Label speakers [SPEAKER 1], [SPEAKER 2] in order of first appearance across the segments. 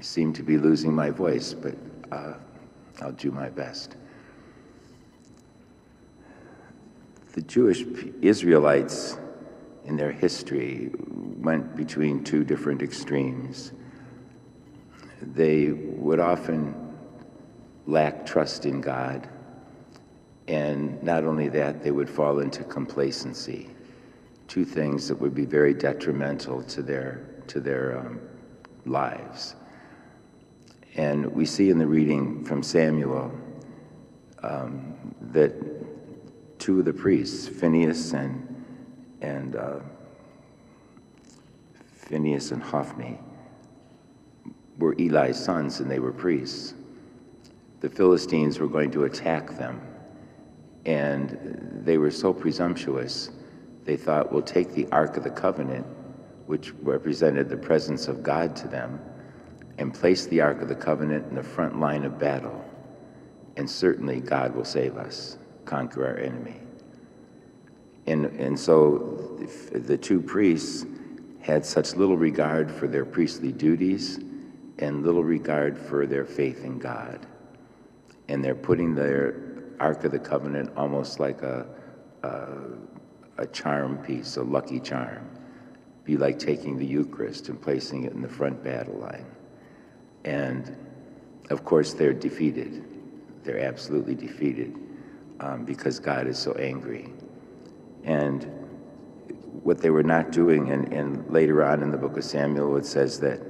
[SPEAKER 1] I seem to be losing my voice, but I'll do my best. The Jewish Israelites in their history went between two different extremes. They would often lack trust in God, and not only that, they would fall into complacency, two things that would be very detrimental to their lives. And we see in the reading from Samuel that two of the priests, Phineas and Hophni, were Eli's sons, and they were priests. The Philistines were going to attack them, and they were so presumptuous, they thought, we'll take the Ark of the Covenant, which represented the presence of God to them, and place the Ark of the Covenant in the front line of battle, and certainly God will save us, conquer our enemy. And so the two priests had such little regard for their priestly duties and little regard for their faith in God. And they're putting their Ark of the Covenant almost like a charm piece, a lucky charm. Be like taking the Eucharist and placing it in the front battle line. And of course they're defeated. They're absolutely defeated because God is so angry. And what they were not doing, and later on in the book of Samuel it says that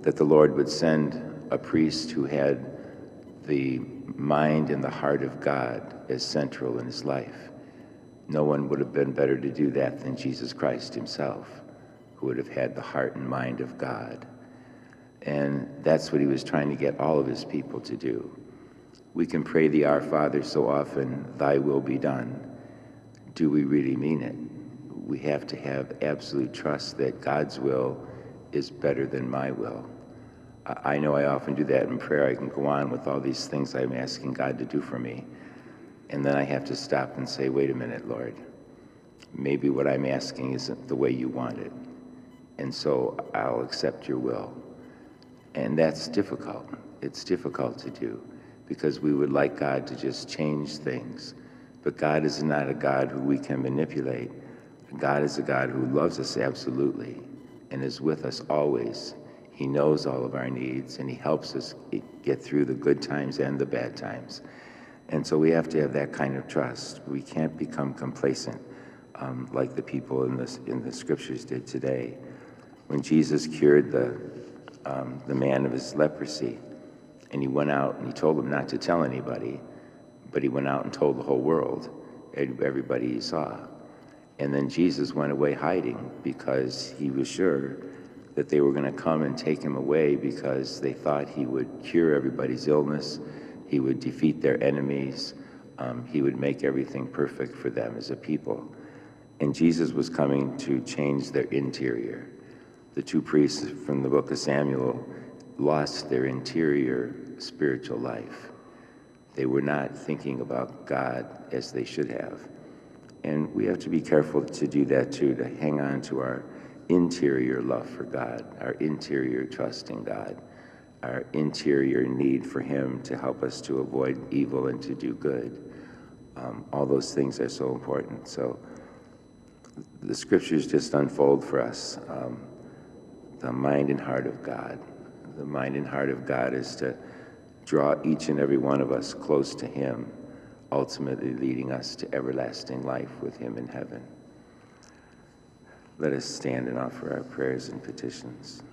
[SPEAKER 1] the Lord would send a priest who had the mind and the heart of God as central in his life. No one would have been better to do that than Jesus Christ himself, who would have had the heart and mind of God. And that's what he was trying to get all of his people to do. We can pray the Our Father so often, thy will be done. Do we really mean it? We have to have absolute trust that God's will is better than my will. I know I often do that in prayer. I can go on with all these things I'm asking God to do for me. And then I have to stop and say, wait a minute, Lord. Maybe what I'm asking isn't the way you want it. And so I'll accept your will. And that's difficult. It's difficult to do because we would like God to just change things. But God is not a God who we can manipulate. God is a God who loves us absolutely and is with us always. He knows all of our needs, and he helps us get through the good times and the bad times. And so we have to have that kind of trust. We can't become complacent like the people in the scriptures did today. When Jesus cured the man of his leprosy, and he went out and he told him not to tell anybody, but he went out and told the whole world, everybody he saw. And then Jesus went away hiding because he was sure that they were going to come and take him away because they thought he would cure everybody's illness, he would defeat their enemies, he would make everything perfect for them as a people. And Jesus was coming to change their interior. The two priests from the book of Samuel lost their interior spiritual life. They were not thinking about God as they should have. And we have to be careful to do that too, to hang on to our interior love for God, our interior trust in God, our interior need for him to help us to avoid evil and to do good. All those things are so important. So the scriptures just unfold for us the mind and heart of God. The mind and heart of God is to draw each and every one of us close to him, ultimately leading us to everlasting life with him in heaven. Let us stand and offer our prayers and petitions.